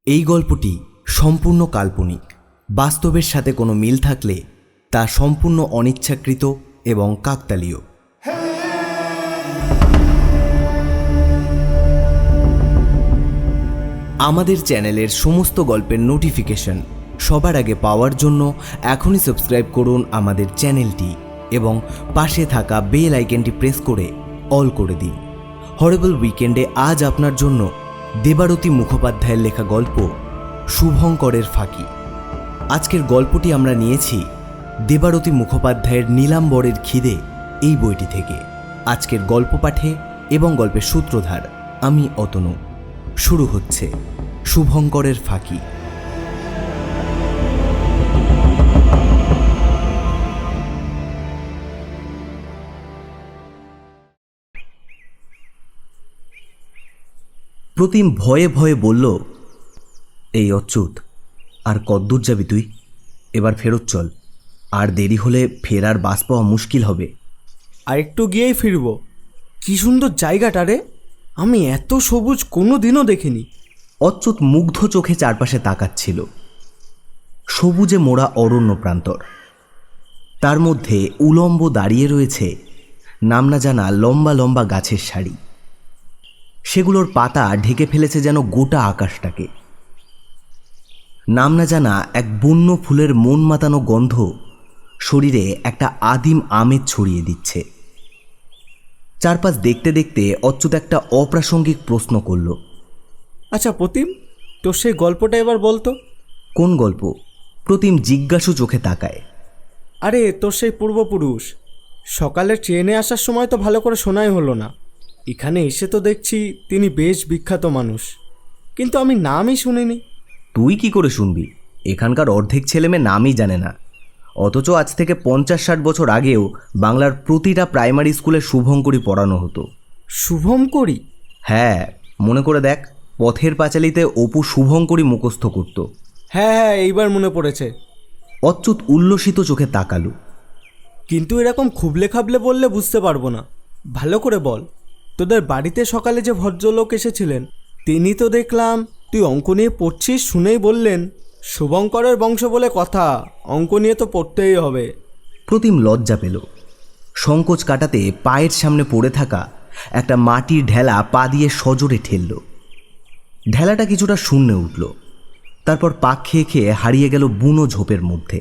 এই গল্পটি সম্পূর্ণ কাল্পনিক। বাস্তবের সাথে কোনো মিল থাকলে তা সম্পূর্ণ অনিচ্ছাকৃত এবং কাকতালীয়। আমাদের চ্যানেলের সমস্ত গল্পের নোটিফিকেশন সবার আগে পাওয়ার জন্য এখনই সাবস্ক্রাইব করুন আমাদের চ্যানেলটি এবং পাশে থাকা বেল আইকনটি প্রেস করে অল করে দিন। হরেবল উইকেন্ডে আজ আপনার জন্য দেবারতী মুখোপাধ্যায়ের লেখা গল্প শুভঙ্করের ফাঁকি। আজকের গল্পটি আমরা নিয়েছি দেবারতী মুখোপাধ্যায়ের নীলাম্বরের খিদে এই বইটি থেকে। আজকের গল্প পাঠে এবং গল্পের সূত্রধার আমি অতনু। শুরু হচ্ছে শুভঙ্করের ফাঁকি। প্রতিম ভয়ে ভয়ে বলল, এই অচ্যুত, আর কদ্দূর যাবি তুই? এবার ফেরত চল, আর দেরি হলে ফেরার বাস পাওয়া মুশকিল হবে। আর একটু গিয়েই ফিরব। কি সুন্দর জায়গাটা রে, আমি এত সবুজ কোনো দিনও দেখিনি। অচ্যুত মুগ্ধ চোখে চারপাশে তাকাচ্ছিল। সবুজে মোড়া অরণ্য প্রান্তর, তার মধ্যে উলম্ব দাঁড়িয়ে রয়েছে নাম না জানা লম্বা লম্বা গাছের সারি। সেগুলোর পাতা ঢেকে ফেলেছে যেন গোটা আকাশটাকে। নাম না জানা এক বন্য ফুলের মন মাতানো গন্ধ শরীরে একটা আদিম আমেজ ছড়িয়ে দিচ্ছে। চারপাশ দেখতে দেখতে অচ্যুত একটা অপ্রাসঙ্গিক প্রশ্ন করল, আচ্ছা প্রতিম, তোর সেই গল্পটা এবার বলতো। কোন গল্প? প্রতিম জিজ্ঞাসু চোখে তাকায়। আরে তোর সেই পূর্বপুরুষ। সকালে ট্রেনে আসার সময় তো ভালো করে শোনাই হলো না, এখানে এসে তো দেখছি তিনি বেশ বিখ্যাত মানুষ, কিন্তু আমি নামই শুনিনি। তুই কি করে শুনবি? এখানকার অর্ধেক ছেলেমেয়ে নামই জানে না। অথচ আজ থেকে 50-60 বছর আগেও বাংলার প্রতিটা প্রাইমারি স্কুলে শুভঙ্করী পড়ানো হতো। শুভঙ্করী? হ্যাঁ, মনে করে দেখ, পথের পাঁচালিতে অপু শুভঙ্করী মুখস্থ করত। হ্যাঁ হ্যাঁ, এইবার মনে পড়েছে। অচ্যুত উল্লসিত চোখে তাকালো। কিন্তু এরকম খুবলে খাবলে বললে বুঝতে পারবো না, ভালো করে বল। তোদের বাড়িতে সকালে যে ভদ্রলোক এসেছিলেন, তিনি তো দেখলাম তুই অঙ্ক নিয়ে পড়ছিস শুনেই বললেন শুভঙ্করের বংশ বলে কথা, অঙ্ক নিয়ে তো পড়তেই হবে। প্রতিম লজ্জা পেল। সংকোচ কাটাতে পায়ের সামনে পড়ে থাকা একটা মাটির ঢেলা পা দিয়ে সজোরে ঠেলল। ঢেলাটা কিছুটা শূন্যে উঠল, তারপর পাক খেয়ে খেয়ে হারিয়ে গেল বুনো ঝোপের মধ্যে।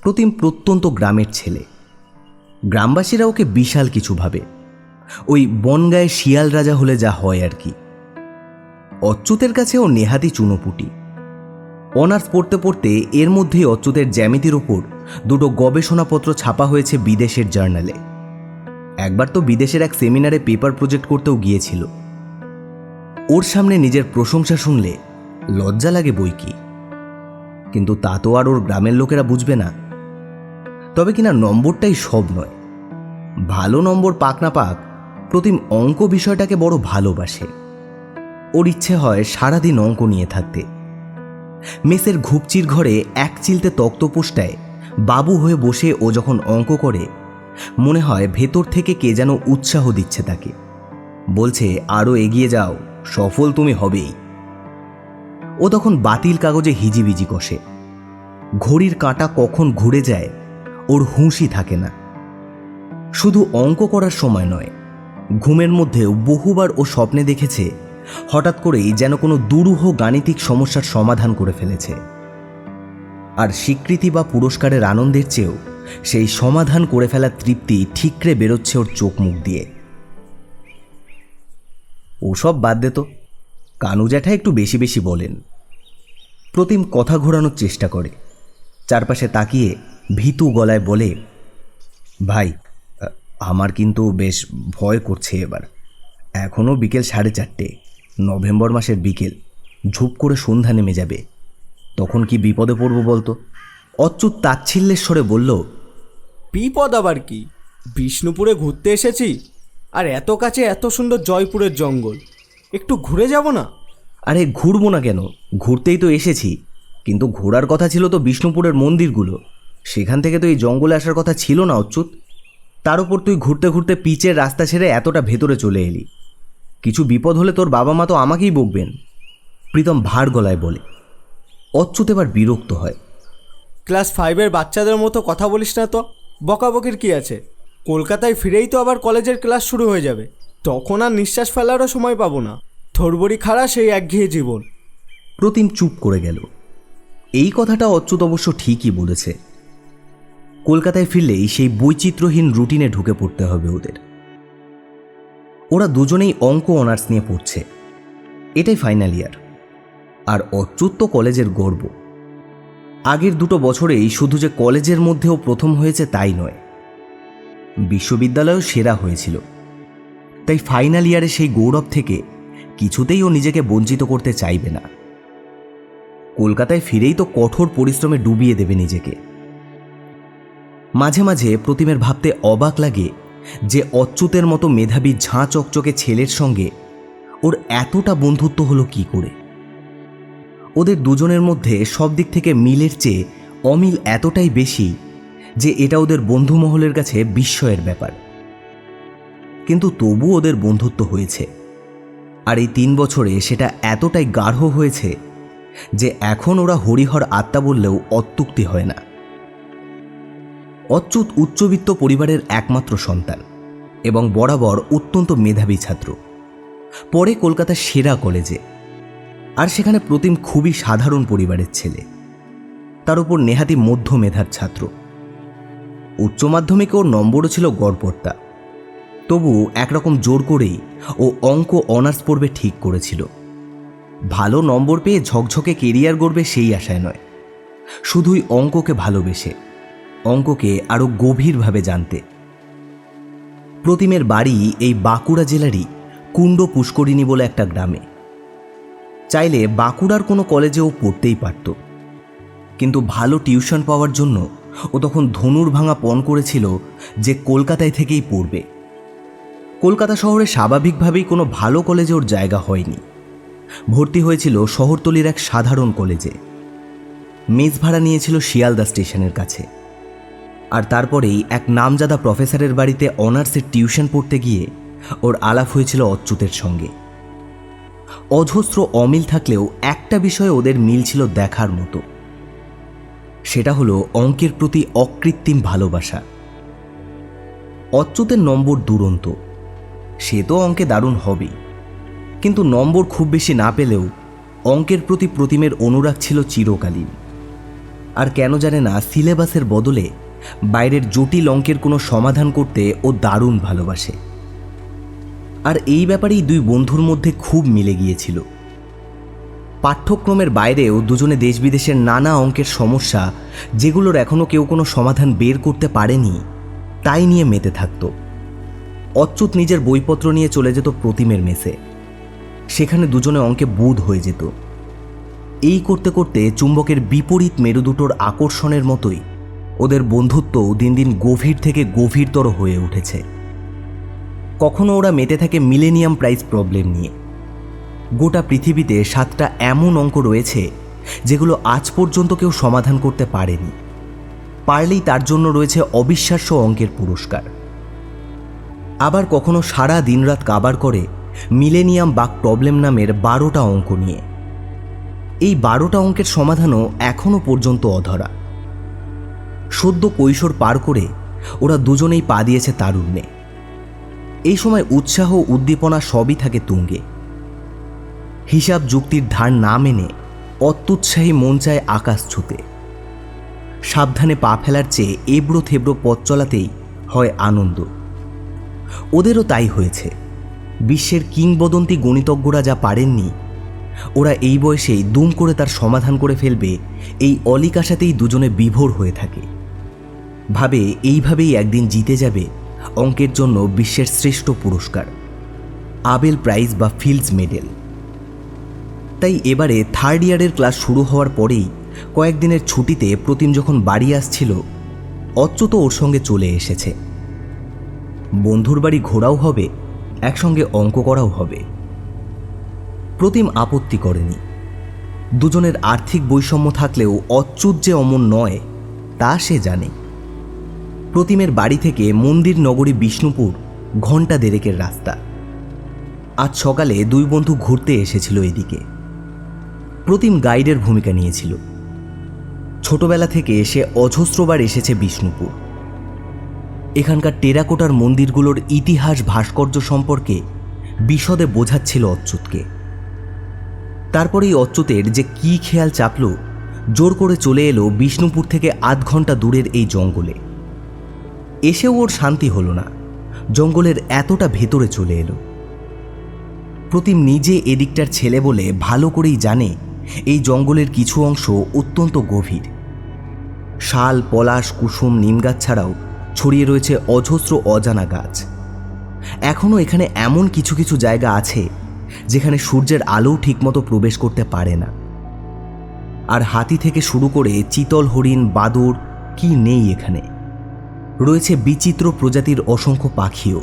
প্রতিম প্রত্যন্ত গ্রামের ছেলে। গ্রামবাসীরা ওকে বিশাল কিছু ভাবে, ওই বনগায়ে শিয়াল রাজা হলে যা হয় আর কি। অচ্যুতের কাছে ও নেহাতি চুনোপুটি। অনার্স পড়তে পড়তে এর মধ্যেই অচ্যুতের জ্যামিতির ওপর দুটো গবেষণাপত্র ছাপা হয়েছে বিদেশের জার্নালে। একবার তো বিদেশের এক সেমিনারে পেপার প্রজেক্ট করতেও গিয়েছিল। ওর সামনে নিজের প্রশংসা শুনলে লজ্জা লাগে বই কি, কিন্তু তা তো আর ওর গ্রামের লোকেরা বুঝবে না। তবে কিনা নম্বরটাই সব নয়। ভালো নম্বর পাক না পাক, প্রতিম অঙ্ক বিষয়টাকে বড় ভালোবাসে। ওর ইচ্ছে হয় সারাদিন অঙ্ক নিয়ে থাকতে। মেসের ঘুপচির ঘরে এক চিলতে তক্তপোষটায় বাবু হয়ে বসে ও যখন অঙ্ক করে, মনে হয় ভেতর থেকে কে যেন উৎসাহ দিচ্ছে তাকে, বলছে আরও এগিয়ে যাও, সফল তুমি হবেই। ও তখন বাতিল কাগজে হিজিবিজি কষে। ঘড়ির কাঁটা কখন ঘুরে যায় ওর হুঁশই থাকে না। শুধু অঙ্ক করার সময় নয়, ঘুমের মধ্যেও বহুবার ও স্বপ্নে দেখেছে হঠাৎ করেই যেন কোনো দুরূহ গাণিতিক সমস্যার সমাধান করে ফেলেছে। আর স্বীকৃতি বা পুরস্কারের আনন্দের চেয়েও সেই সমাধান করে ফেলার তৃপ্তি ঠিকরে বেরোচ্ছে ওর চোখ মুখ দিয়ে। ওসব বাদ দে তো, কানু জ্যাঠা একটু বেশি বেশি বলেন। প্রতিম কথা ঘোরানোর চেষ্টা করে, চারপাশে তাকিয়ে ভীতু গলায় বলে, ভাই, আমার কিন্তু বেশ ভয় করছে এবার। এখনও বিকেল 4:30, নভেম্বর মাসের বিকেল, ঝুপ করে সন্ধ্যা নেমে যাবে। তখন কি বিপদে পড়ব বলতো? অচ্যুত তাচ্ছিল্যের স্বরে বলল, বিপদ আবার কি? বিষ্ণুপুরে ঘুরতে এসেছি, আর এত কাছে এত সুন্দর জয়পুরের জঙ্গল, একটু ঘুরে যাব না? আরে ঘুরবো না কেন, ঘুরতেই তো এসেছি। কিন্তু ঘোরার কথা ছিল তো বিষ্ণুপুরের মন্দিরগুলো, সেখান থেকে তো এই জঙ্গলে আসার কথা ছিল না অচ্যুত। তার উপর তুই ঘুরতে ঘুরতে পিচের রাস্তা ছেড়ে এতটা ভেতরে চলে এলি। কিছু বিপদ হলে তোর বাবা মা তো আমাকেই বকবেন। প্রীতম ভার গলায় বলে। অচ্যুত এবার বিরক্ত হয়। ক্লাস 5-এর বাচ্চাদের মতো কথা বলিস না তো। বকাবকির কি আছে? কলকাতায় ফিরেই তো আবার কলেজের ক্লাস শুরু হয়ে যাবে, তখন আর নিঃশ্বাস ফেলারও সময় পাবো না। থরবড়ি খাড়া সেই একঘেয়ে জীবন। প্রতিম চুপ করে গেল। এই কথাটা অচ্যুত অবশ্য ঠিকই বলেছে। কলকাতায় ফিরলেই সেই বৈচিত্র্যহীন রুটিনে ঢুকে পড়তে হবে ওদের। ওরা দুজনেই অঙ্ক অনার্স নিয়ে পড়ছে, এটাই ফাইনাল ইয়ার। আর অচ্যুত তো কলেজের গর্ব। আগের 2 বছরেই শুধু যে কলেজের মধ্যেও প্রথম হয়েছে তাই নয়, বিশ্ববিদ্যালয়েও সেরা হয়েছিল। তাই ফাইনাল ইয়ারে সেই গৌরব থেকে কিছুতেই ও নিজেকে বঞ্চিত করতে চাইবে না। কলকাতায় ফিরেই তো কঠোর পরিশ্রমে ডুবিয়ে দেবে নিজেকে। মাঝে মাঝে প্রতিমের ভাবতে অবাক লাগে যে অচ্যুতের মতো মেধাবী ঝাঁ চকচকে ছেলের সঙ্গে ওর এতটা বন্ধুত্ব হলো কি করে। ওদের দুজনের মধ্যে সব দিক থেকে মিলের চেয়ে অমিল এতটাই বেশি যে এটা ওদের বন্ধুমহলের কাছে বিস্ময়ের ব্যাপার। কিন্তু তবু ওদের বন্ধুত্ব হয়েছে, আর এই 3 বছরে সেটা এতটাই গাঢ় হয়েছে যে এখন ওরা হরিহর আত্মা বললেও অত্যুক্তি হয় না। অচ্যুত উচ্চবিত্ত পরিবারের একমাত্র সন্তান এবং বরাবর অত্যন্ত মেধাবী ছাত্র, পরে কলকাতার সেরা কলেজে। আর সেখানে প্রতিম খুবই সাধারণ পরিবারের ছেলে, তার উপর নেহাতি মধ্য মেধার ছাত্র। উচ্চ মাধ্যমিকে ওর নম্বরও ছিল গড়পড়তা, তবু একরকম জোর করেই ও অঙ্ক অনার্স পড়বে ঠিক করেছিল। ভালো নম্বর পেয়ে ঝকঝকে কেরিয়ার গড়বে সেই আশায় নয়, শুধুই অঙ্ককে ভালোবেসে, অঙ্ককে আরও গভীরভাবে জানতে। প্রতিমের বাড়ি এই বাঁকুড়া জেলারই কুণ্ড পুষ্করিণী বলে একটা গ্রামে। চাইলে বাঁকুড়ার কোনো কলেজেও পড়তেই পারত, কিন্তু ভালো টিউশন পাওয়ার জন্য ও তখন ধনুর ভাঙা পণ করেছিল যে কলকাতায় থেকেই পড়বে। কলকাতা শহরে স্বাভাবিকভাবেই কোনো ভালো কলেজে ওর জায়গা হয়নি। ভর্তি হয়েছিল শহরতলির এক সাধারণ কলেজে। মেস ভাড়া নিয়েছিল শিয়ালদা স্টেশনের কাছে। আর তারপরেই এক নামজাদা প্রফেসরের বাড়িতে অনার্সের টিউশন পড়তে গিয়ে ওর আলাপ হয়েছিল অচ্যুতের সঙ্গে। অজস্র অমিল থাকলেও একটা বিষয়ে ওদের মিল ছিল দেখার মতো, সেটা হলো অঙ্কের প্রতি অকৃত্রিম ভালোবাসা। অচ্যুতের নম্বর দুরন্ত, সে তো অঙ্কে দারুণ হবেই, কিন্তু নম্বর খুব বেশি না পেলেও অঙ্কের প্রতি প্রতিমের অনুরাগ ছিল চিরকালীন। আর কেন জানে না সিলেবাসের বদলে বাইরের জটিল অঙ্কের কোনো সমাধান করতে ও দারুণ ভালোবাসে। আর এই ব্যাপারেই 2 বন্ধুর মধ্যে খুব মিলে গিয়েছিল। পাঠ্যক্রমের বাইরেও দুজনে দেশ বিদেশের নানা অঙ্কের সমস্যা, যেগুলোর এখনও কেউ কোনো সমাধান বের করতে পারেনি, তাই নিয়ে মেতে থাকত। অচ্যুত নিজের বইপত্র নিয়ে চলে যেত প্রতিমের মেসে, সেখানে দুজনে অঙ্কে বুঁদ হয়ে যেত। এই করতে করতে চুম্বকের বিপরীত মেরু দুটোর আকর্ষণের মতোই ওদের বন্ধুত্ব দিন দিন গভীর থেকে গভীরতর হয়ে উঠেছে। কখনো ওরা মেতে থাকে মিলেনিয়াম প্রাইজ প্রবলেম নিয়ে। গোটা পৃথিবীতে 7টা এমন অঙ্ক রয়েছে যেগুলো আজ পর্যন্ত কেউ সমাধান করতে পারেনি, পারলেই তার জন্য রয়েছে অবিশ্বাস্য অঙ্কের পুরস্কার। আবার কখনো সারা দিনরাত কাবার করে মিলেনিয়াম বাগ প্রবলেম নামের 12টা অঙ্ক নিয়ে। এই 12টা অঙ্কের সমাধানও এখনো পর্যন্ত অধরা। সদ্য কৈশোর পার করে ওরা দুজনেই পা দিয়েছে তারুণ্যে। এই সময় উৎসাহ উদ্দীপনা সবই থাকে তুঙ্গে। হিসাব যুক্তির ধার না মেনে অত্যুৎসাহী মন চায় আকাশ ছুতে। সাবধানে পা ফেলার চেয়ে এবড়ো থেবড়ো পথ চলাতেই হয় আনন্দ। ওদেরও তাই হয়েছে। বিশ্বের কিংবদন্তি গণিতজ্ঞরা যা পারেননি, ওরা এই বয়সেই দুম করে তার সমাধান করে ফেলবে, এই অলিক আশাতেই দুজনে বিভোর হয়ে থাকে। ভাবে এইভাবেই একদিন জিতে যাবে অঙ্কের জন্য বিশ্বের শ্রেষ্ঠ পুরস্কার, আবেল প্রাইজ বা ফিল্ডস মেডেল। তাই এবারে 3rd ইয়ারের ক্লাস শুরু হওয়ার পরেই কয়েকদিনের ছুটিতে প্রতিম যখন বাড়ি আসছিল, অচ্যুত ওর সঙ্গে চলে এসেছে। বন্ধুর বাড়ি ঘোরাও হবে, একসঙ্গে অঙ্ক করাও হবে। প্রতিম আপত্তি করেনি। দুজনের আর্থিক বৈষম্য থাকলেও অচ্যুত যে অমন নয় তা সে জানে। প্রতিমের বাড়ি থেকে মন্দির নগরী বিষ্ণুপুর ঘণ্টা 1.5 রাস্তা। আজ সকালে 2 বন্ধু ঘুরতে এসেছিল এদিকে। প্রতিম গাইডের ভূমিকা নিয়েছিল। ছোটবেলা থেকে সে অজস্রবার এসেছে বিষ্ণুপুর। এখানকার টেরাকোটার মন্দিরগুলোর ইতিহাস ভাস্কর্য সম্পর্কে বিশদে বোঝাচ্ছিল অচ্যুতকে। তারপরেই অচ্যুতের যে কি খেয়াল চাপল, জোর করে চলে এলো বিষ্ণুপুর থেকে আধ ঘন্টা দূরের এই জঙ্গলে। এসেও ওর শান্তি হলো না, জঙ্গলের এতটা ভেতরে চলে এলো। প্রতিম নিজে এদিকটার ছেলে বলে ভালো করেই জানে এই জঙ্গলের কিছু অংশ অত্যন্ত গভীর। শাল, পলাশ, কুসুম, নিমগাছ ছাড়াও ছড়িয়ে রয়েছে অজস্র অজানা গাছ। এখনও এখানে এমন কিছু কিছু জায়গা আছে যেখানে সূর্যের আলোও ঠিকমতো প্রবেশ করতে পারে না। আর হাতি থেকে শুরু করে চিতল, হরিণ, বাদুড় কি নেই এখানে। রয়েছে বিচিত্র প্রজাতির অসংখ্য পাখিও।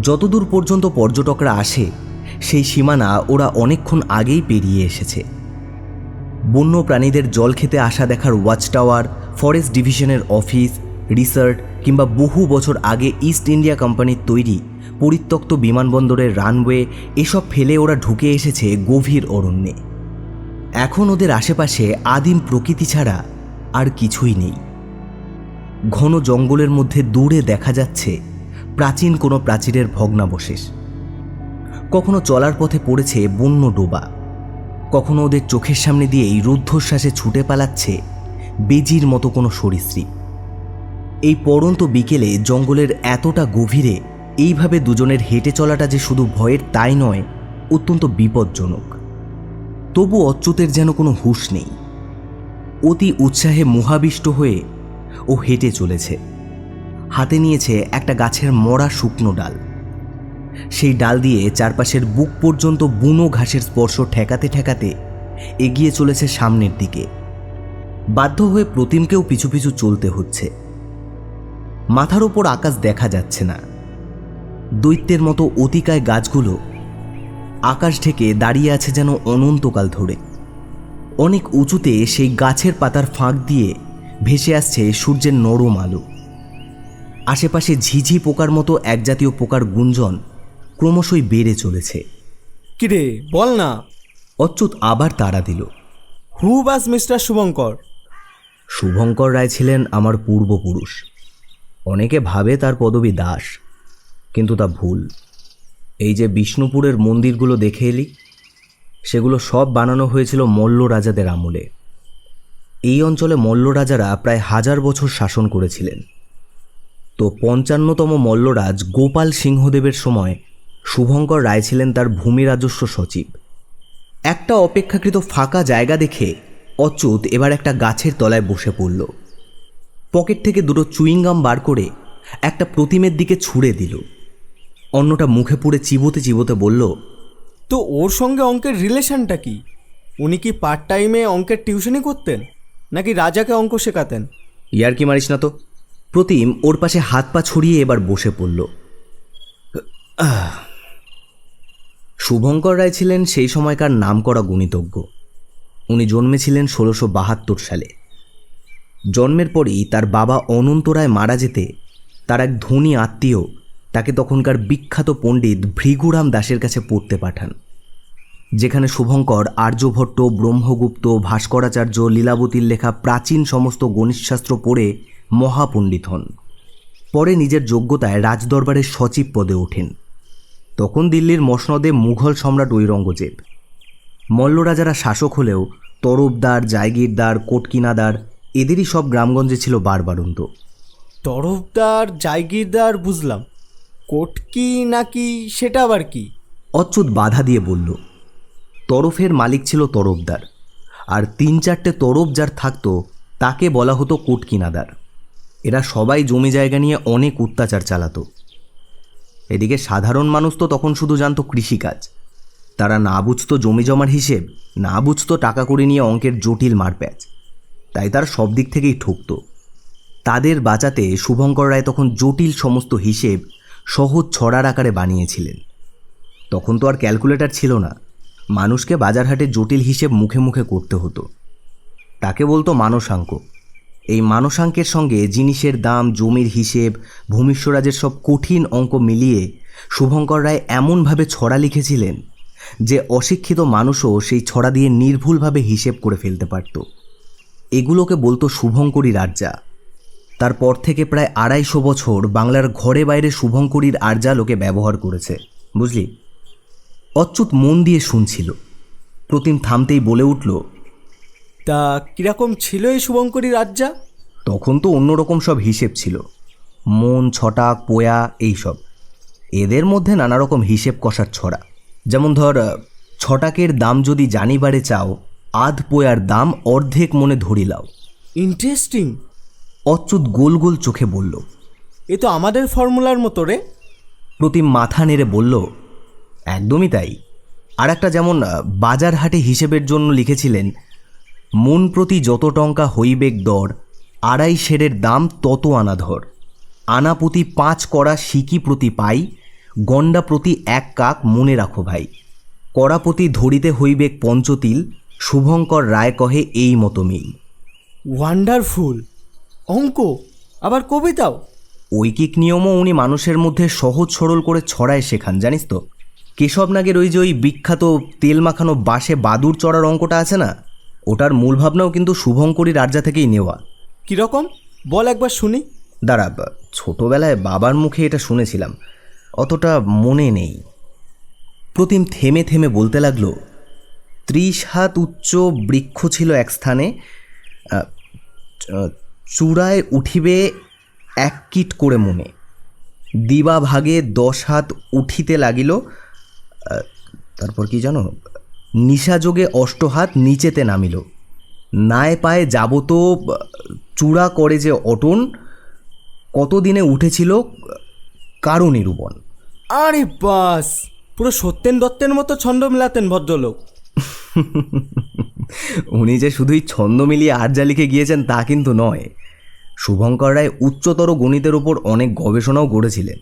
যতদূর পর্যন্ত পর্যটকরা আসে সেই সীমানা ওরা অনেকক্ষণ আগেই পেরিয়ে এসেছে। বন্য প্রাণীদের জল খেতে আসা দেখার ওয়াচ টাওয়ার, ফরেস্ট ডিভিশনের অফিস, রিসর্ট কিংবা বহু বছর আগে ইস্ট ইন্ডিয়া কোম্পানির তৈরি পরিত্যক্ত বিমানবন্দরের রানওয়ে, এসব ফেলে ওরা ঢুকে এসেছে গভীর অরণ্যে। এখন ওদের আশেপাশে আদিম প্রকৃতি ছাড়া আর কিছুই নেই। ঘন জঙ্গলের মধ্যে দূরে দেখা যাচ্ছে প্রাচীন কোনো প্রাচীরের ভগ্নাবশেষ। কখনো চলার পথে পড়েছে বন্য ডোবা, কখনো ওদের চোখের সামনে দিয়েই রুদ্ধশ্বাসে ছুটে পালাচ্ছে বেজির মতো কোনো সরীসৃপ। এই পড়ন্ত বিকেলে জঙ্গলের এতটা গভীরে এইভাবে দুজনের হেঁটে চলাটা যে শুধু ভয়ের তাই নয়, অত্যন্ত বিপজ্জনক। তবু অচ্যুতের যেন কোনো হুঁশ নেই। অতি উৎসাহে মোহাবিষ্ট হয়ে ও হেঁটে চলেছে। হাতে নিয়েছে একটা গাছের মরা শুকনো ডাল। সেই ডাল দিয়ে চারপাশের বুক পর্যন্ত বুনো ঘাসের স্পর্শ ঠেকাতে ঠেকাতে এগিয়ে চলেছে সামনের দিকে। বাধ্য হয়ে প্রতিমকেও পিছু পিছু চলতে হচ্ছে। মাথার ওপর আকাশ দেখা যাচ্ছে না। দৈত্যের মতো অতিকায় গাছগুলো আকাশ ঢেকে দাঁড়িয়ে আছে যেন অনন্তকাল ধরে। অনেক উঁচুতে সেই গাছের পাতার ফাঁক দিয়ে ভেসে আসছে সূর্যের নরম আলো। আশেপাশে ঝিঝি পোকার মতো একজাতীয় পোকার গুঞ্জন ক্রমশই বেড়ে চলেছে। কিরে বল না। অচ্যুত আবার তাড়া দিল। হু বাস মিস্টার শুভঙ্কর? শুভঙ্কর রায় ছিলেন আমার পূর্বপুরুষ। অনেকে ভাবে তার পদবী দাস, কিন্তু তা ভুল। এই যে বিষ্ণুপুরের মন্দিরগুলো দেখে এলি, সেগুলো সব বানানো হয়েছিল মল্ল রাজাদের আমলে। এই অঞ্চলে মল্ল রাজারা প্রায় 1000 বছর শাসন করেছিলেন। তো 55তম মল্লরাজ গোপাল সিংহদেবের সময় শুভঙ্কর রায় ছিলেন তার ভূমি রাজস্ব সচিব। একটা অপেক্ষাকৃত ফাঁকা জায়গা দেখে অচ্যুত এবার একটা গাছের তলায় বসে পড়ল। পকেট থেকে দুটো চুইংগাম বার করে একটা প্রতিমের দিকে ছুঁড়ে দিল। অন্যটা মুখে পুড়ে চিবোতে চিবোতে বলল, তো ওর সঙ্গে অঙ্কের রিলেশনটা কি? উনি কি পার্ট টাইমে অঙ্কের টিউশনই করতেন, নাকি রাজাকে অঙ্ক শেখাতেন? ইয়ার কি মারিস না তো। প্রতিম ওর পাশে হাত পা ছড়িয়ে এবার বসে পড়ল। শুভঙ্কর রায় ছিলেন সেই সময়কার নামকরা গণিতজ্ঞ। উনি জন্মেছিলেন 1672 সালে। জন্মের পরেই তার বাবা অনন্ত রায় মারা যেতে তার এক ধনী আত্মীয় তাকে তখনকার বিখ্যাত পণ্ডিত ভৃগুরাম দাসের কাছে পড়তে পাঠান, যেখানে শুভঙ্কর আর্যভট্ট, ব্রহ্মগুপ্ত, ভাস্করাচার্য, লীলাবতীর লেখা প্রাচীন সমস্ত গণিতশাস্ত্র পড়ে মহাপণ্ডিত হন। পরে নিজের যোগ্যতায় রাজদরবারের সচিব পদে ওঠেন। তখন দিল্লির মসনদে মুঘল সম্রাট ঔরঙ্গজেব। মল্ল রাজারা শাসক হলেও তরফদার, জায়গিরদার, কোটকিনাদার এদেরই সব গ্রামগঞ্জে ছিল বারবারন্ত। তরফদার, জায়গিরদার বুঝলাম, কোটকি নাকি সেটা আবার কি? অচ্যুত বাধা দিয়ে বলল, তরফের মালিক ছিল তরফদার, আর 3-4টে তরফ যার থাকতো তাকে বলা হতো কোটকিনাদার। এরা সবাই জমি জায়গা নিয়ে অনেক অত্যাচার চালাতো। এদিকে সাধারণ মানুষ তো তখন শুধু জানতো কৃষিকাজ। তারা না বুঝতো জমি জমার হিসেব, না বুঝতো টাকা কড়ি নিয়ে অঙ্কের জটিল মারপ্যাচ। তাই তার সব দিক থেকেই ঠকত। তাদের বাঁচাতে শুভঙ্কর রায় তখন জটিল সমস্ত হিসেব সহজ ছড়ার আকারে বানিয়েছিলেন। তখন তো আর ক্যালকুলেটর ছিল না। মানুষকে বাজারহাটে জটিল হিসেব মুখে মুখে করতে হতো। তাকে বলতো মানসাঙ্ক। এই মানসাঙ্কের সঙ্গে জিনিসের দাম, জমির হিসেব, ভূমিস্বরাজের সব কঠিন অঙ্ক মিলিয়ে শুভঙ্কর রায় এমনভাবে ছড়া লিখেছিলেন যে অশিক্ষিত মানুষও সেই ছড়া দিয়ে নির্ভুলভাবে হিসেব করে ফেলতে পারত। এগুলোকে বলতো শুভঙ্করী আর্যা। তারপর থেকে প্রায় 250 বছর বাংলার ঘরে বাইরে শুভঙ্করীর আর্যা লোকে ব্যবহার করেছে, বুঝলি? অচ্যুত মন দিয়ে শুনছিল। প্রতিম থামতেই বলে উঠল, তা কিরকম ছিল এই শুভঙ্করী রাজ্যা? তখন তো অন্যরকম সব হিসেব ছিল, মন, ছটাক, পোয়া, এইসব। এদের মধ্যে নানা রকম হিসেব কষার ছড়া। যেমন ধর, ছটাকের দাম যদি জানিবারে চাও, আধ পোয়ার দাম অর্ধেক মনে ধরিলাও। ইন্টারেস্টিং। অচ্যুত গোল গোল চোখে বলল, এ তো আমাদের ফর্মুলার মতো রে। প্রতিম মাথা নেড়ে বলল, একদমই তাই। আর একটা যেমন বাজার হাটে হিসেবের জন্য লিখেছিলেন, মন প্রতি যত টঙ্কা হইবেক দর, 2.5 সেরের দাম তত আনা ধর। আনা প্রতি 5 কড়া সিকি প্রতি পাই, গন্ডা প্রতি 1 কাক মনে রাখো ভাই। কড়া প্রতি ধরিতে হইবেক পঞ্চতিল, শুভঙ্কর রায় কহে এই মতো মিল। ওয়ান্ডারফুল। অঙ্ক আবার কবিতাও। ঐকিক নিয়মও উনি মানুষের মধ্যে সহজ সরল করে ছড়ায় শেখান, জানিস তো? কেশবনাগের ওই বিখ্যাত তেল মাখানো বাঁশে বাদুর চড়ার অঙ্কটা আছে না, ওটার মূল ভাবনাও কিন্তু শুভঙ্করী আর্যা থেকেই নেওয়া। কীরকম বল একবার শুনি। দাঁড়া, ছোটবেলায় বাবার মুখে এটা শুনেছিলাম, অতটা মনে নেই। প্রতিম থেমে থেমে বলতে লাগলো, 30 হাত উচ্চ বৃক্ষ ছিল এক স্থানে, চূড়ায় উঠিবে 1 কিট করে মনে, দিবা ভাগে 10 হাত উঠিতে লাগিল। তারপর কি জানো, নিশাযোগে 8 হাত নিচেতে নামিল, নায় পায়ে যাবত চূড়া করে যে অটন, কতদিনে উঠেছিল কারো নিরূপণ। আরে বাস, পুরো সত্যেন দত্তের মতো ছন্দ মেলাতেন ভদ্রলোক। উনি যে শুধুই ছন্দ মিলিয়ে আর্যা লিখে গিয়েছেন তা কিন্তু নয়, শুভঙ্কর রায় উচ্চতর গণিতের ওপর অনেক গবেষণাও গড়েছিলেন।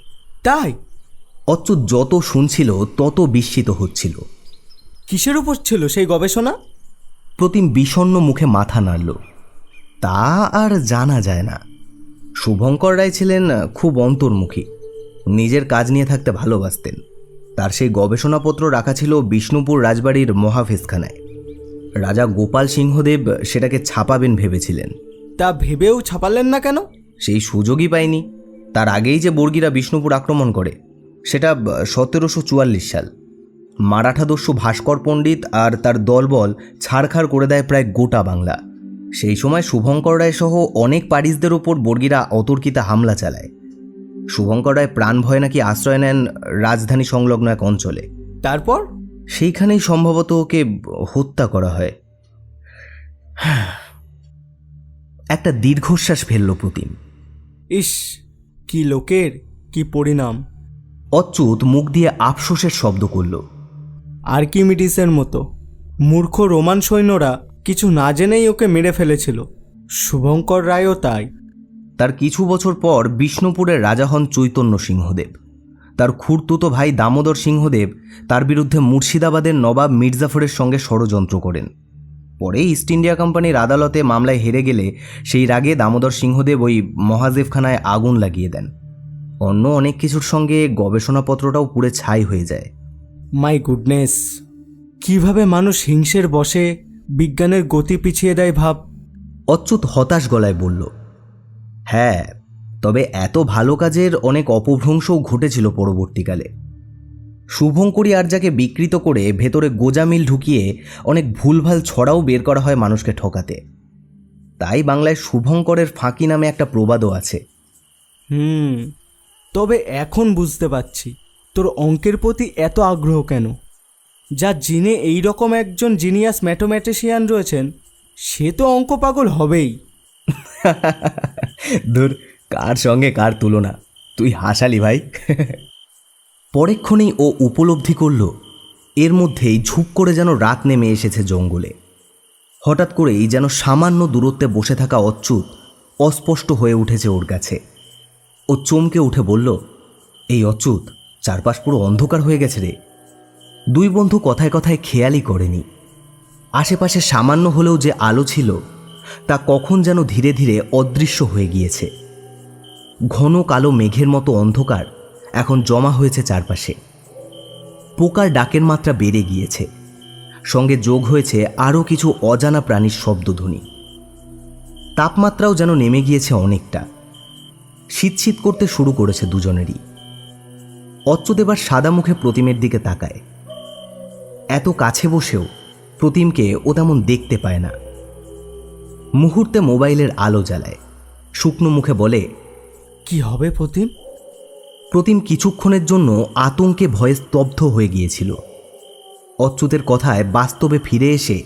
তাই? অচ্যুত যত শুনছিল তত বিস্মিত হচ্ছিল। কিসের উপর ছিল সেই গবেষণা? প্রতিম বিষণ্ণ মুখে মাথা নাড়ল। তা আর জানা যায় না। শুভঙ্কর রায় ছিলেন খুব অন্তর্মুখী, নিজের কাজ নিয়ে থাকতে ভালোবাসতেন। তার সেই গবেষণাপত্র রাখা ছিল বিষ্ণুপুর রাজবাড়ির মহাফেজখানায়। রাজা গোপাল সিংহদেব সেটাকে ছাপাবেন ভেবেছিলেন। তা ভেবেও ছাপালেন না কেন? সেই সুযোগই পায়নি। তার আগেই যে বর্গীরা বিষ্ণুপুর আক্রমণ করে, সেটা 1744 সাল। মারাঠাদস্যু ভাস্কর পণ্ডিত আর তার দলবল ছাড়খাড় করে দেয় প্রায় গোটা বাংলা। সেই সময় শুভঙ্কর রায় সহ অনেক পারিসদের ওপর বর্গীরা অতর্কিত হামলা চালায়। শুভঙ্কর রায় প্রাণ ভয়ে নাকি আশ্রয় নেন রাজধানী সংলগ্ন এক অঞ্চলে। তারপর? সেইখানেই সম্ভবত ওকে হত্যা করা হয়। একটা দীর্ঘশ্বাস ফেলল প্রতিম। ইস, কি লোকের, কি পরিণাম। অচ্যুত মুখ দিয়ে আফসোসের শব্দ করল। আর্কিমিডিসের মতো মূর্খ রোমান সৈন্যরা কিছু না জেনেই ওকে মেরে ফেলেছিল। শুভঙ্কর রায়ও তাই। তার কিছু বছর পর বিষ্ণুপুরের রাজা হন চৈতন্য সিংহদেব। তার খুড়তুতো ভাই দামোদর সিংহদেব তার বিরুদ্ধে মুর্শিদাবাদের নবাব মির্জাফরের সঙ্গে ষড়যন্ত্র করেন। পরে ইস্ট ইন্ডিয়া কোম্পানির আদালতে মামলায় হেরে গেলে সেই রাগে দামোদর সিংহদেব ওই মহাজেবখানায় আগুন লাগিয়ে দেন। অন্য অনেক কিছুর সঙ্গে গবেষণাপত্রটাও পুড়ে ছাই হয়ে যায়। মাই গুডনেস, কিভাবে মানুষ হিংসের বশে বিজ্ঞানের গতি পিছিয়ে দেয় ভাব। অচ্যুত হতাশ গলায় বলল, হ্যাঁ, তবে এত ভালো কাজের অনেক অপভ্রংশও ঘটেছিল পরবর্তীকালে। শুভঙ্করী আর্যাকে বিকৃত করে ভেতরে গোজামিল ঢুকিয়ে অনেক ভুলভাল ছড়াও বের করা হয় মানুষকে ঠকাতে। তাই বাংলায় শুভঙ্করের ফাঁকি নামে একটা প্রবাদও আছে। তবে এখন বুঝতে পারছি তোর অঙ্কের প্রতি এত আগ্রহ কেন। যা জিনে এই রকম একজন জিনিয়াস ম্যাথমেটিশিয়ান রয়েছেন, সে তো অঙ্ক পাগল হবেই। ধুর, কার সঙ্গে কার তুলনা, তুই হাসালি ভাই। পরেক্ষণেই ও উপলব্ধি করল এর মধ্যেই ঝুপ করে যেন রাত নেমে এসেছে জঙ্গলে। হঠাৎ করেই যেন সামান্য দূরত্বে বসে থাকা অচ্যুত অস্পষ্ট হয়ে উঠেছে ওর কাছে। ও চমকে উঠে বলল, এই অচ্যুত, চারপাশ পুরো অন্ধকার হয়ে গেছে রে। দুই বন্ধু কথায় কথায় খেয়ালই করেনি আশেপাশে সামান্য হলেও যে আলো ছিল তা কখন যেন ধীরে ধীরে অদৃশ্য হয়ে গিয়েছে। ঘন কালো মেঘের মতো অন্ধকার এখন জমা হয়েছে চারপাশে। পোকার ডাকের মাত্রা বেড়ে গিয়েছে, সঙ্গে যোগ হয়েছে আরও কিছু অজানা প্রাণীর শব্দধ্বনি। তাপমাত্রাও যেন নেমে গিয়েছে অনেকটা। শীত শীত করতে শুরু করেছে দুজনেরই। অচ্যুত এবার সাদা মুখে প্রতিমের দিকে তাকায়। এত কাছে বসেও প্রতিমকে ও তেমন দেখতে পায় না। মুহূর্তে মোবাইলের আলো জ্বালায়, শুকনো মুখে বলে, কি হবে প্রতিম? প্রতিম কিছুক্ষণের জন্য আতঙ্কে ভয়ে স্তব্ধ হয়ে গিয়েছিল। অচ্যুতের কথায় বাস্তবে ফিরে এসে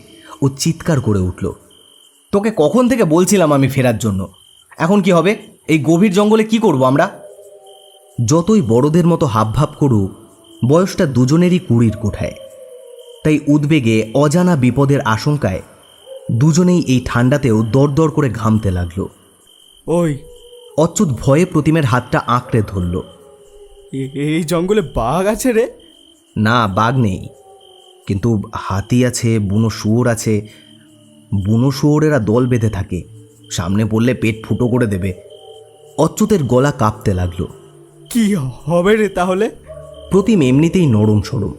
ও চিৎকার করে উঠল, তোকে কখন থেকে বলছিলাম আমি ফেরার জন্য, এখন কি হবে? এই গভীর জঙ্গলে কি করব আমরা? যতই বড়দের মতো হাবভাব করুক, বয়সটা দুজনেরই 20-র কোঠায়। তাই উদ্বেগে, অজানা বিপদের আশঙ্কায় দুজনেই এই ঠান্ডাতেও দরদর করে ঘামতে লাগল। ওই, অচ্যুত ভয়ে প্রতিমের হাতটা আঁকড়ে ধরল। এই জঙ্গলে বাঘ আছে রে? না, বাঘ নেই, কিন্তু হাতি আছে, বুনো শুয়োর আছে। বুনো শুয়োরেরা দল বেঁধে থাকে, সামনে পড়লে পেট ফুটো করে দেবে। অচ্যুতের গলা কাঁপতে লাগলো। কি হবে রে তাহলে? প্রতিম এমনিতেই নরম সরম,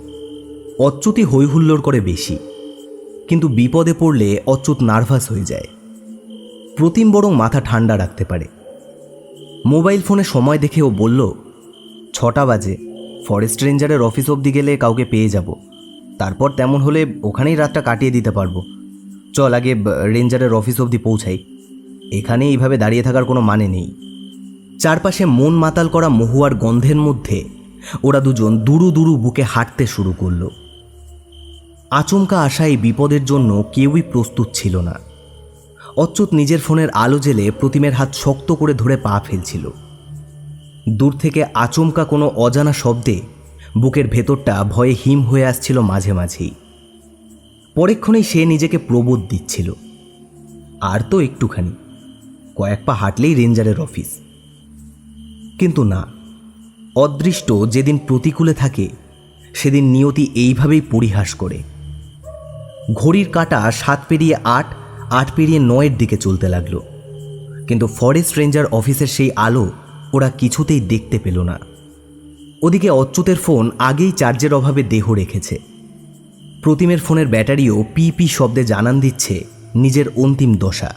অচ্যুতই হৈহুল্লোড় করে বেশি, কিন্তু বিপদে পড়লে অচ্যুত নার্ভাস হয়ে যায়। প্রতিম বরং মাথা ঠান্ডা রাখতে পারে। মোবাইল ফোনে সময় দেখে ও বলল, 6টা বাজে, ফরেস্ট রেঞ্জারের অফিস অবধি গেলে কাউকে পেয়ে যাব, তারপর তেমন হলে ওখানেই রাতটা কাটিয়ে দিতে পারবো। চল আগে রেঞ্জারের অফিস অবধি পৌঁছাই, এখানে এইভাবে দাঁড়িয়ে থাকার কোনো মানে নেই। চারপাশে মন মাতাল করা মহুয়ার গন্ধের মধ্যে ওরা দুজন দুরু দুরু বুকে হাঁটতে শুরু করল। আচমকা আসা এই বিপদের জন্য কেউই প্রস্তুত ছিল না। অচ্যুত নিজের ফোনের আলো জ্বেলে প্রতিমের হাত শক্ত করে ধরে পা ফেলছিল। দূর থেকে আচমকা কোনো অজানা শব্দে বুকের ভেতরটা ভয়ে হিম হয়ে আসছিল মাঝে মাঝেই। পরেক্ষণেই সে নিজেকে প্রবোধ দিচ্ছিল, আর তো একটুখানি, কয়েক পা হাঁটলেই রেঞ্জারের অফিস। কিন্তু না, অদৃষ্ট যেদিন প্রতিকূলে থাকে সেদিন নিয়তি এইভাবেই পরিহাস করে। ঘড়ির কাঁটা 7 পেরিয়ে 8, 8 পেরিয়ে 9-এর দিকে চলতে লাগলো, কিন্তু ফরেস্ট রেঞ্জার অফিসের সেই আলো ওরা কিছুতেই দেখতে পেল না। ওদিকে অচ্যুতের ফোন আগেই চার্জের অভাবে দেহ রেখেছে। প্রতিমের ফোনের ব্যাটারিও পি পি শব্দে জানান দিচ্ছে নিজের অন্তিম দশা।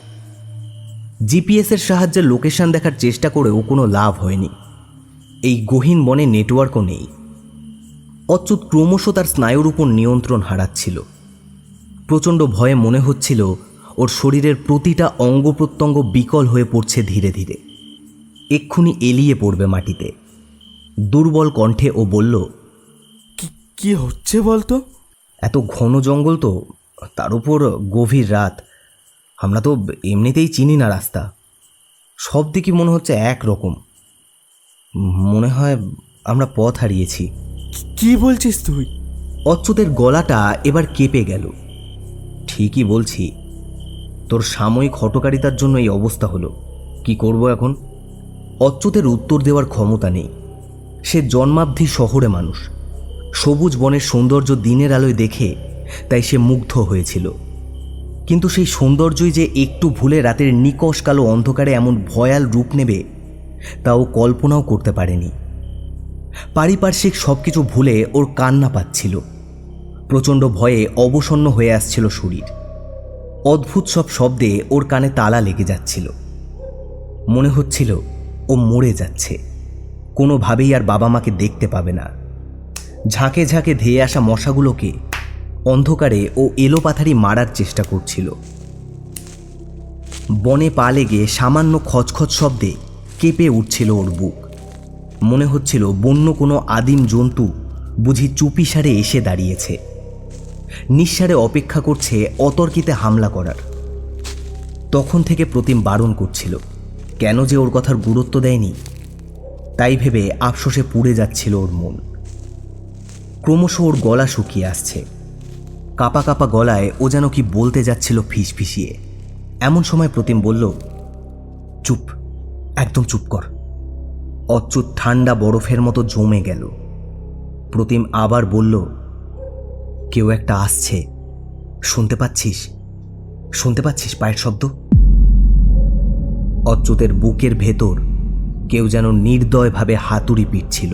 জিপিএসের সাহায্যে লোকেশন দেখার চেষ্টা করেও কোনো লাভ হয়নি। এই গহীন বনে নেটওয়ার্কও নেই। অচ্যুত ক্রমশ তার স্নায়ুর উপর নিয়ন্ত্রণ হারাচ্ছিল। প্রচণ্ড ভয়ে মনে হচ্ছিল ওর শরীরের প্রতিটা অঙ্গ প্রত্যঙ্গ বিকল হয়ে পড়ছে ধীরে ধীরে, এক্ষুনি এলিয়ে পড়বে মাটিতে। দুর্বল কণ্ঠে ও বলল, কি হচ্ছে বলতো? এত ঘন জঙ্গল তো, তার উপর গভীর রাত, আমরা তো এমনিতেই চিনি না রাস্তা, সব দিকই মনে হচ্ছে একরকম। মনে হয় আমরা পথ হারিয়েছি। কি বলছিস তুই? অচ্যুতের গলাটা এবার কেঁপে গেল। ঠিকই বলছি, তোর সাময়িক হঠকারিতার জন্য এই অবস্থা হলো, কি করব এখন? অচ্যুতের উত্তর দেওয়ার ক্ষমতা নেই। সে জন্মাবধি শহরে মানুষ, সবুজ বনের সৌন্দর্য দিনের আলোয় দেখে তাই সে মুগ্ধ হয়েছিল, কিন্তু সেই সৌন্দর্যই যে একটু ভুলে রাতের নিকষ কালো অন্ধকারে এমন ভয়াল রূপ নেবে তাও কল্পনাও করতে পারেনি। পারিপার্শ্বিক সব কিছু ভুলে ওর কান্না পাচ্ছিল। প্রচণ্ড ভয়ে অবসন্ন হয়ে আসছিল শরীর। অদ্ভুত সব শব্দে ওর কানে তালা লেগে যাচ্ছিল। মনে হচ্ছিল ও মরে যাচ্ছে, কোনোভাবেই আর বাবা মাকে দেখতে পাবে না। ঝাঁকে ঝাঁকে ধেয়ে আসা মশাগুলোকে অন্ধকারে ও এলোপাথারি মারার চেষ্টা করছিল। বনে পা লেগে সামান্য খচখচ শব্দে কেঁপে উঠছিল ওর বুক। মনে হচ্ছিল বন্য কোনো আদিম জন্তু বুঝি চুপিসারে এসে দাঁড়িয়েছে, নিঃসারে অপেক্ষা করছে অতর্কিতে হামলা করার। তখন থেকে প্রতিম বারণ করছিল, কেন যে ওর কথার গুরুত্ব দেয়নি তাই ভেবে আফসোসে পুড়ে যাচ্ছিল ওর মন। ক্রমশ ওর গলা শুকিয়ে আসছে, কাপা কাপা গলায় ও যেন কি বলতে যাচ্ছিল ফিসফিসিয়ে। এমন সময় প্রতিম বলল, চুপ, একদম চুপ কর। অচ্যুত ঠান্ডা বরফের মতো জমে গেল। প্রতিম আবার বলল, কেউ একটা আসছে, শুনতে পাচ্ছিস? শুনতে পাচ্ছিস পায়ের শব্দ? অচ্যুতের বুকের ভেতর কেউ যেন নির্দয়ভাবে হাতুড়ি পিটছিল।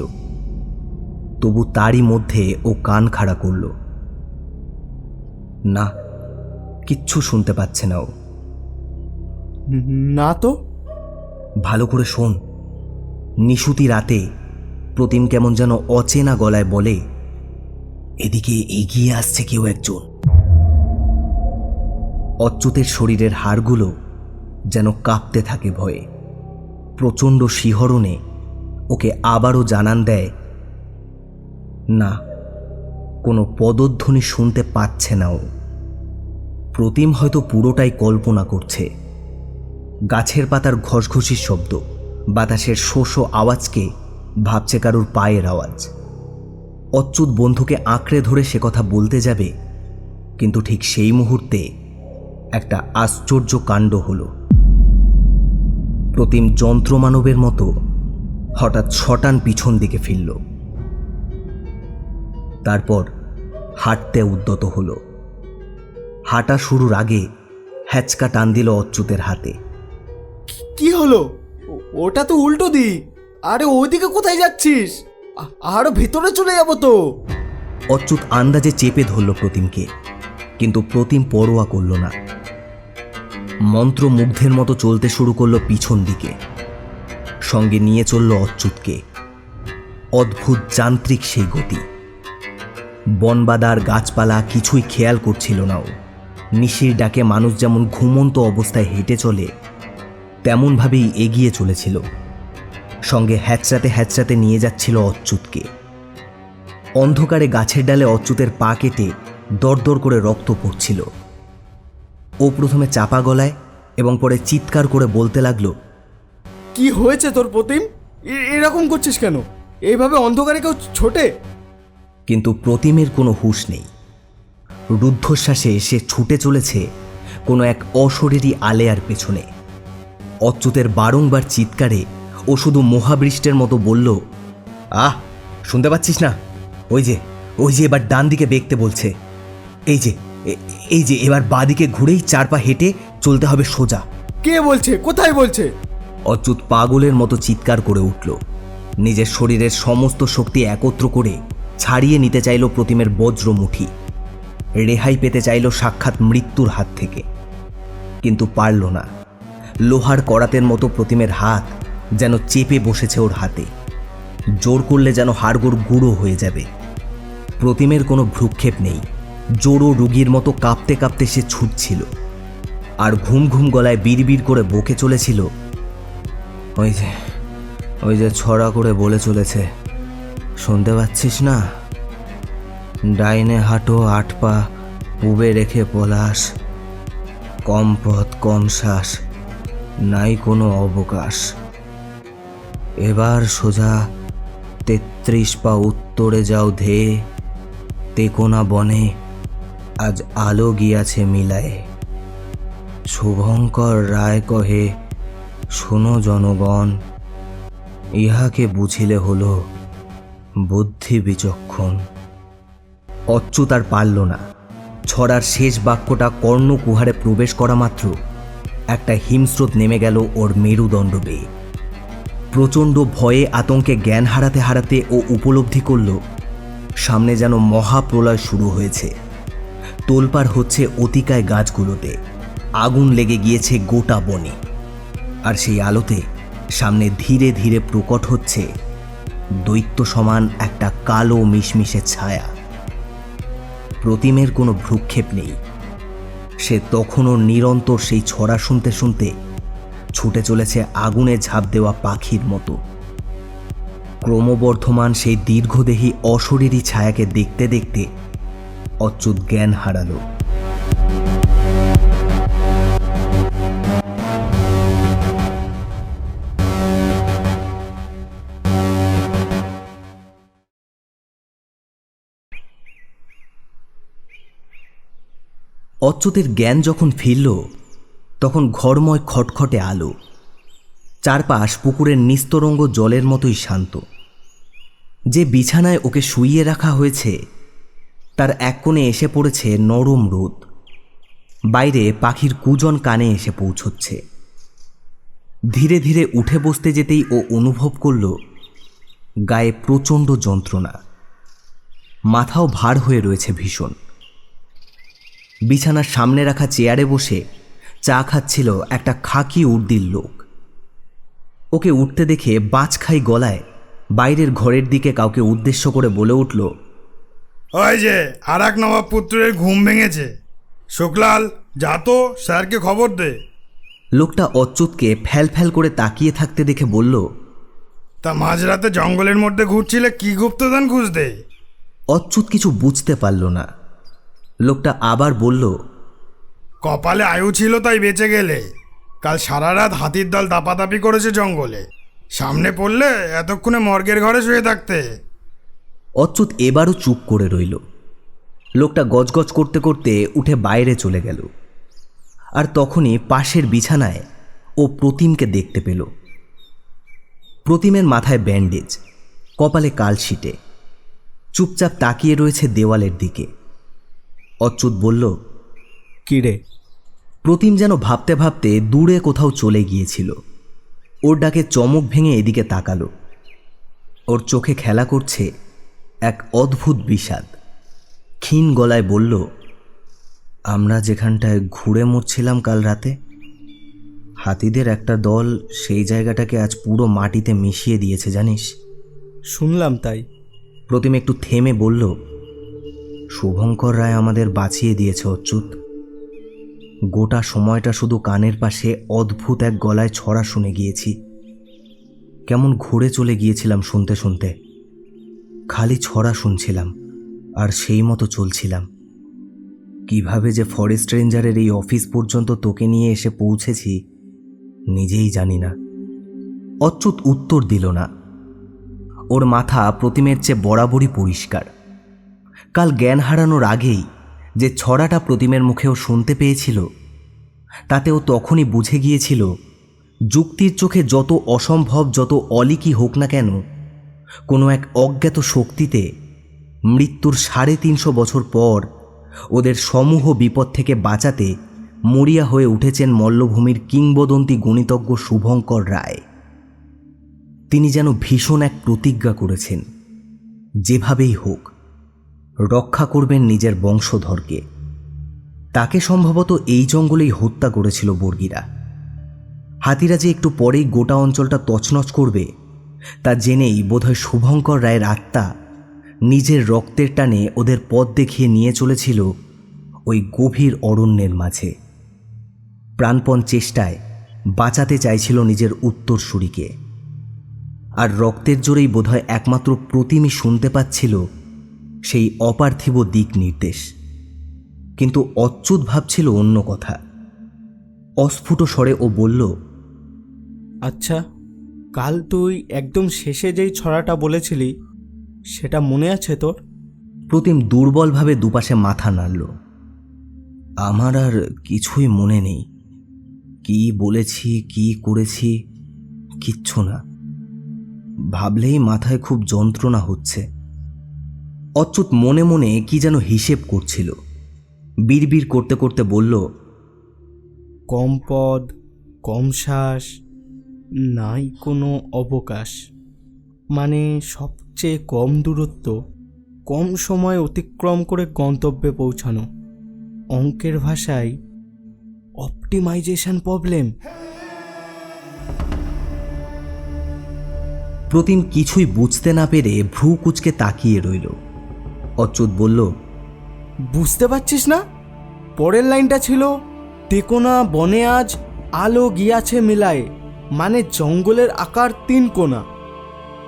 তবু তারই মধ্যে ও কান খাড়া করল। না, কিচ্ছু শুনতে পাচ্ছে না ও। না তো। ভালো করে শোন। নিশুতি রাতে প্রতিম কেমন যেন অচেনা গলায় বলে, এদিকে এগিয়ে আসছে কেউ একজন। অচ্যুতের শরীরের হাড়গুলো যেন কাঁপতে থাকে ভয়ে। প্রচণ্ড শিহরণে ওকে আবারও জানান দেয়, না, কোনো পদধ্বনি শুনতে পাচ্ছে না ও। প্রতিম হয়তো পুরোটাই কল্পনা করছে। গাছের পাতার ঘসঘসির শব্দ, বাতাসের শোষ আওয়াজকে ভাবছে কারুর পায়ের আওয়াজ। অচ্যুত বন্ধুকে আঁকড়ে ধরে সে কথা বলতে যাবে, কিন্তু ঠিক সেই মুহূর্তে একটা আশ্চর্য কাণ্ড হলো। প্রতিম যন্ত্রমানবের মতো হঠাৎ শটান পিছন দিকে ফিরল। তারপর হাঁটতে উদ্যত হলো। হাঁটা শুরুর আগে হ্যাচকা টান দিল অচ্যুতের হাতে। কি হলো? ওটা তো উল্টো দিক। আরে ওইদিকে কোথায় যাচ্ছিস? আরো ভেতরে চলে যাবো তো। অচ্যুত আন্দাজে চেপে ধরল প্রতিমকে, কিন্তু প্রতিম পরোয়া করল না। মন্ত্রমুগ্ধের মতো চলতে শুরু করলো পিছন দিকে। সঙ্গে নিয়ে চলল অচ্যুতকে। অদ্ভুত যান্ত্রিক সেই গতি। বনবাদার গাছপালা কিছুই খেয়াল করছিল না ও। নিশির ডাকে মানুষ যেমন ঘুমন্ত অবস্থায় হেঁটে চলে, তেমনভাবেই এগিয়ে চলেছিল। সঙ্গে হ্যাচড়াতে হ্যাচড়াতে নিয়ে যাচ্ছিল অচ্যুতকে। অন্ধকারে গাছের ডালে অচ্যুতের পা কেটে দরদর করে রক্ত পড়ছিল। ও প্রথমে চাপা গলায় এবং পরে চিৎকার করে বলতে লাগলো, কি হয়েছে তোর প্রতিম? এরকম করছিস কেন? এইভাবে অন্ধকারে কেউ ছোটে? কিন্তু প্রতিমের কোনো হুঁশ নেই। রুদ্ধশ্বাসে সে ছুটে চলেছে কোনো এক অশরীরী আলেয়ার পেছনে। অচ্যুতের বারংবার চিৎকারে ও শুধু মহাবৃষ্টের মতো বলল, আহ, শুনতে পাচ্ছিস না? ওই যে এবার ডান দিকে বেঁকতে বলছে। এই যে এবার বাঁদিকে ঘুরেই 4 পা হেঁটে চলতে হবে সোজা। কে বলছে? কোথায় বলছে? অচ্যুত পাগলের মতো চিৎকার করে উঠল। নিজের শরীরের সমস্ত শক্তি একত্র করে ছাড়িয়ে নিতে চাইল প্রতিমের বজ্র মুঠি। রেহাই পেতে চাইল সাক্ষাৎ মৃত্যুর হাত থেকে, কিন্তু পারল না। লোহার করাতের মতো প্রতিমের হাত যেন চেপে বসেছে ওর হাতে। জোর করলে যেন হাড়গোড় গুঁড়ো হয়ে যাবে। প্রতিমের কোনো ভ্রুক্ষেপ নেই। জোড়ো রুগীর মতো কাঁপতে কাঁপতে সে ছুটছিল, আর ঘুম ঘুম গলায় বিড়বিড় করে বকে চলেছিল, ওই যে ছড়া করে বলে চলেছে, শুনতে পাচ্ছিস না? ডাইনে হাঁটো 8 পা, পুবে রেখে পলাশ, কম পথ কম শ্বাস, নাই কোনো অবকাশ। এবার সোজা 33 পা উত্তরে যাও ধেয়ে, তেকোনা বনে আজ আলো গিয়াছে মিলায়ে। শুভঙ্কর রায় কহে, শোনো জনগণ, ইহাকে বুঝিলে হলো বুদ্ধি বিচক্ষণ। অচ্যুত আর পারল না। ছড়ার শেষ বাক্যটা কর্ণকুহারে প্রবেশ করা মাত্র একটা হিমস্রোত নেমে গেল ওর মেরুদণ্ড বেয়ে। প্রচণ্ড ভয়ে আতঙ্কে জ্ঞান হারাতে হারাতে ও উপলব্ধি করল সামনে যেন মহাপ্রলয় শুরু হয়েছে। তোলপাড় হচ্ছে অতিকায় গাছগুলোতে, আগুন লেগে গিয়েছে গোটা বনে। আর সেই আলোতে সামনে ধীরে ধীরে প্রকট হচ্ছে দৈত্য সমান একটা কালো মিশমিশে ছায়া। প্রতিমের কোনো ভ্রুক্ষেপ নেই। সে তখনও নিরন্তর সেই ছড়া শুনতে শুনতে ছুটে চলেছে আগুনে ঝাঁপ দেওয়া পাখির মতো। ক্রমবর্ধমান সেই দীর্ঘদেহী অশরীরী ছায়াকে দেখতে দেখতে অচ্যুত জ্ঞান হারালো। অচ্যুতের জ্ঞান যখন ফিরল, তখন ঘরময় খটখটে আলো। চারপাশ পুকুরের নিস্তরঙ্গ জলের মতোই শান্ত। যে বিছানায় ওকে শুইয়ে রাখা হয়েছে তার এক কোণে এসে পড়েছে নরম রোদ। বাইরে পাখির কুজন কানে এসে পৌঁছচ্ছে। ধীরে ধীরে উঠে বসতে যেতেই ও অনুভব করল গায়ে প্রচণ্ড যন্ত্রণা। মাথাও ভার হয়ে রয়েছে ভীষণ। বিছানার সামনে রাখা চেয়ারে বসে চা খাচ্ছিল একটা খাকি উর্দির লোক। ওকে উঠতে দেখে বাজখাই গলায় বাইরের ঘরের দিকে কাউকে উদ্দেশ্য করে বলে উঠল, ওই যে আর এক নবাব পুত্রের ঘুম ভেঙেছে, শুক্লাল যা তো স্যারকে খবর দে। লোকটা অচ্যুতকে ফ্যাল ফ্যাল করে তাকিয়ে থাকতে দেখে বলল, তা মাঝরাতে জঙ্গলের মধ্যে ঘুরছিলে কি গুপ্তধন খুঁজতে? অচ্যুত কিছু বুঝতে পারল না। লোকটা আবার বলল, কপালে আয়ু ছিল তাই বেঁচে গেলে। কাল সারা রাত হাতির দল দাপাদাপি করেছে জঙ্গলে, সামনে পড়লে এতক্ষণে মর্গের ঘরে শুয়ে থাকতে। অচ্যুত এবারও চুপ করে রইল। লোকটা গজগজ করতে করতে উঠে বাইরে চলে গেল। আর তখনই পাশের বিছানায় ও প্রতিমকে দেখতে পেল। প্রতিমের মাথায় ব্যান্ডেজ, কপালে কালশিটে, চুপচাপ তাকিয়ে রয়েছে দেওয়ালের দিকে। অচ্যুত বলল, কি রে? প্রতিম যেন ভাবতে ভাবতে দূরে কোথাও চলে গিয়েছিল। ওর ডাকে চমক ভেঙে এদিকে তাকালো। ওর চোখে খেলা করছে এক অদ্ভুত বিষাদ। ক্ষীণ গলায় বলল, আমরা যেখানটায় ঘুরে মরছিলাম কাল রাতে, হাতিদের একটা দল সেই জায়গাটাকে আজ পুরো মাটিতে মিশিয়ে দিয়েছে জানিস? শুনলাম তাই। প্রতিম একটু থেমে বলল, শুভঙ্কর রায় আমাদের বাঁচিয়ে দিয়েছে অচ্যুত। গোটা সময়টা শুধু কানের পাশে অদ্ভুত এক গলায় ছড়া শুনে গিয়েছি। কেমন ঘুরে চলে গিয়েছিলাম শুনতে শুনতে। খালি ছড়া শুনছিলাম আর সেই মতো চলছিলাম। কিভাবে যে ফরেস্ট রেঞ্জারের এই অফিস পর্যন্ত তোকে নিয়ে এসে পৌঁছেছি নিজেই জানি না। অচ্যুত উত্তর দিল না। ওর মাথা প্রতিমের চেয়ে বরাবরই পরিষ্কার। কাল জ্ঞান হারানোর আগেই যে ছড়াটা প্রতিমের মুখেও শুনতে পেয়েছিল, তাতেও তখনই বুঝে গিয়েছিল যুক্তির চোখে যত অসম্ভব, যত অলিকি হোক না কেন, কোনো এক অজ্ঞাত শক্তিতে মৃত্যুর 350 বছর পর ওদের সমূহ বিপদ থেকে বাঁচাতে মরিয়া হয়ে উঠেছেন মল্লভূমির কিংবদন্তি গণিতজ্ঞ শুভঙ্কর রায়। তিনি যেন ভীষণ এক প্রতিজ্ঞা করেছেন, যেভাবেই হোক রক্ষা করবেন নিজের বংশধরকে। তাকে সম্ভবত এই জঙ্গলেই হত্যা করেছিল বর্গীরা। হাতিরা যে একটু পরেই গোটা অঞ্চলটা তছনছ করবে তা জেনেই বোধহয় শুভঙ্কর রায়ের আত্মা নিজের রক্তের টানে ওদের পথ দেখিয়ে নিয়ে চলেছিল ওই গভীর অরণ্যের মাঝে। প্রাণপণ চেষ্টায় বাঁচাতে চাইছিল নিজের উত্তরসূরিকে। আর রক্তের জোরেই বোধহয় একমাত্র প্রতিমই শুনতে পাচ্ছিল সেই অপার্থিব দিক নির্দেশ। কিন্তু অচ্যুত ভাবছিল অন্য কথা। অস্ফুট স্বরে ও বলল, আচ্ছা, কাল তুই একদম শেষে যেই ছড়াটা বলেছিলি সেটা মনে আছে তোর? প্রতিম দুর্বলভাবে দুপাশে মাথা নাড়ল। আমার আর কিছুই মনে নেই। কি বলেছি, কি করেছি, কিচ্ছু না। ভাবলেই মাথায় খুব যন্ত্রণা হচ্ছে। অচ্যুত মনে মনে কি যেন হিসেব করছিল। বিড়বিড় করতে করতে বলল, কম পদ, কম শ্বাস, নাই কোনো অবকাশ, মানে সবচেয়ে কম দূরত্ব কম সময় অতিক্রম করে গন্তব্যে পৌঁছানো। অঙ্কের ভাষায় অপটিমাইজেশন প্রবলেম। প্রতিম কিছুই বুঝতে না পেরে ভ্রু কুঁচকে তাকিয়ে রইল। অচ্যুত বলল, বুঝতে পারছিস না? পরের লাইনটা ছিল, টেকোনা বনে আজ আলো গিয়াছে মিলায়ে, মানে জঙ্গলের আকার 3 কোণা।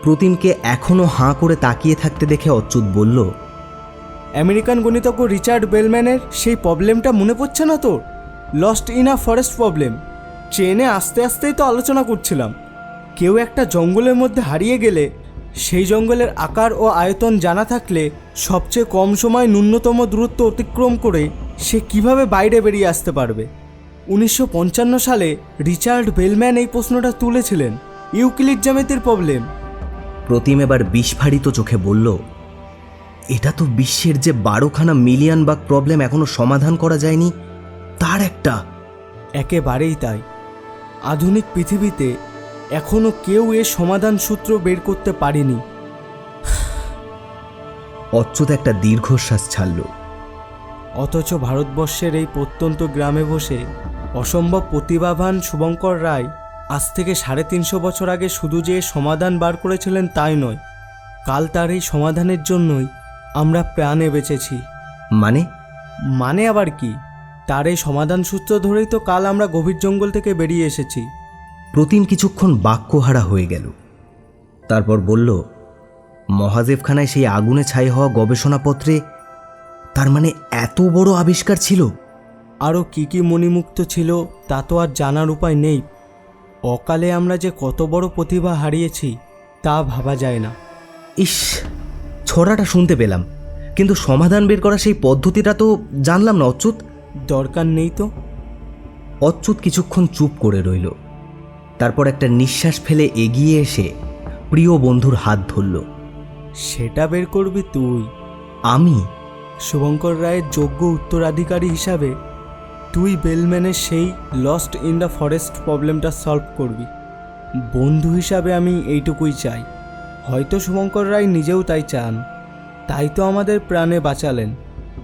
প্রতিমকে এখনো হাঁ করে তাকিয়ে থাকতে দেখে অচ্যুত বলল, আমেরিকান গণিতজ্ঞ রিচার্ড বেলম্যানের সেই প্রবলেমটা মনে পড়ছে না তোর? Lost in a forest problem. ট্রেনে আস্তে আস্তেই তো আলোচনা করছিলাম। কেউ একটা জঙ্গলের মধ্যে হারিয়ে গেলে সেই জঙ্গলের আকার ও আয়তন জানা থাকলে সবচেয়ে কম সময় ন্যূনতম দূরত্ব অতিক্রম করে সে কিভাবে বাইরে বেরিয়ে আসতে পারবে। 1955 সালে রিচার্ড বেলম্যান এই প্রশ্নটা তুলেছিলেন। Euclid জ্যামিতির problem. প্রতিম এবার বিস্ফারিত চোখে বলল, এটা তো বিশ্বের যে 12খানা মিলিয়ন বাগ প্রবলেম এখনো সমাধান করা যায়নি তার একটা। একেবারেই তাই। আধুনিক পৃথিবীতে এখনো কেউ এর সমাধান সূত্র বের করতে পারেনি। অচ্যুত একটা দীর্ঘশ্বাস ছাড়ল। অথচ ভারতবর্ষের এই প্রত্যন্ত গ্রামে বসে অসম্ভব প্রতিভাবান শুভঙ্কর রায় আজ থেকে 350 বছর আগে শুধু যে সমাধান বার করেছিলেন তাই নয়, কাল তার এই সমাধানের জন্যই আমরা প্রাণে বেঁচেছি। মানে আবার কি, তার এই সমাধান সূত্র ধরেই তো কাল আমরা গভীর জঙ্গল থেকে বেরিয়ে এসেছি। প্রতিম কিছুক্ষণ বাক্যহারা হয়ে গেল। তারপর বলল, মহাজেবখানায় সেই আগুনে ছাই হওয়া গবেষণাপত্রে তার মানে এত বড় আবিষ্কার ছিল? আরও কি কি মণিমুক্ত ছিল তা তো আর জানার উপায় নেই। অকালে আমরা যে কত বড় প্রতিভা হারিয়েছি তা ভাবা যায় না। ইস, ছড়াটা শুনতে পেলাম, কিন্তু সমাধান বের করা সেই পদ্ধতিটা তো জানলাম না অচ্যুত। দরকার নেই তো। অচ্যুত কিছুক্ষণ চুপ করে রইল। তারপর একটা নিঃশ্বাস ফেলে এগিয়ে এসে প্রিয় বন্ধুর হাত ধরল। সেটা বের করবি তুই। আমি? শুভঙ্কর রায়ের যোগ্য উত্তরাধিকারী হিসাবে তুই বেলম্যানের সেই লস্ট ইন দ্য ফরেস্ট প্রবলেমটা সলভ করবি। বন্ধু হিসাবে আমি এইটুকুই চাই। হয়তো শুভঙ্কর রায় নিজেও তাই চান, তাই তো আমাদের প্রাণে বাঁচালেন,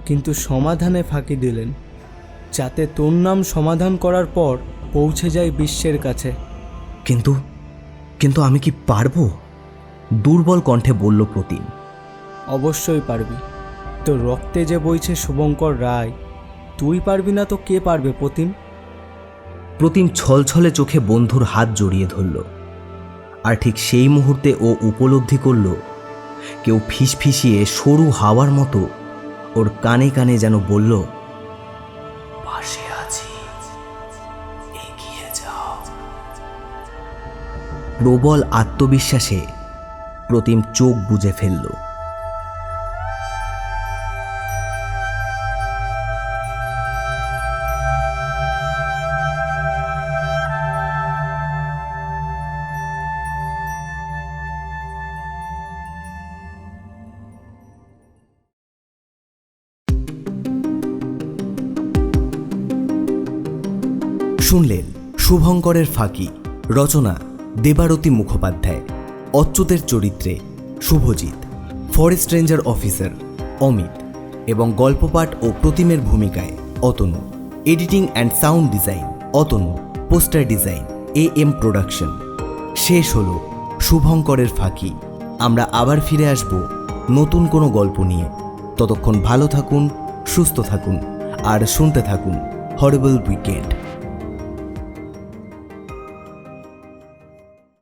কিন্তু সমাধানে ফাঁকি দিলেন, যাতে তোর নাম সমাধান করার পর পৌঁছে যায় বিশ্বের কাছে। কিন্তু আমি কি পারবো? দুর্বল কণ্ঠে বলল প্রতিম। অবশ্যই পারবি। তোর রক্তে যে বইছে শুভঙ্কর রায়, তুই পারবি না তো কে পারবে প্রতিম? প্রতিম ছলছলে চোখে বন্ধুর হাত জড়িয়ে ধরল। আর ঠিক সেই মুহূর্তে ও উপলব্ধি করল, কেউ ফিসফিসিয়ে সরু হাওয়ার মতো ওর কানে কানে যেন বলল, পাশে আছি, এগিয়ে যাও। প্রবল আত্মবিশ্বাসে প্রতিম চোখ বুজে ফেলল। শুনলেন শুভঙ্করের ফাঁকি, রচনা দেবারতী মুখোপাধ্যায়। অচ্যুতের চরিত্রে Subhajit, forest ranger officer Amit এবং গল্পপাঠ ও প্রতিমের ভূমিকায় Atanu. Editing and sound design Atanu. Poster design AM production. শেষ হলো শুভঙ্করের ফাঁকি। আমরা আবার ফিরে আসব নতুন কোনো গল্প নিয়ে। ততক্ষণ ভালো থাকুন, সুস্থ থাকুন আর শুনতে থাকুন হরিবল উইকেন্ড।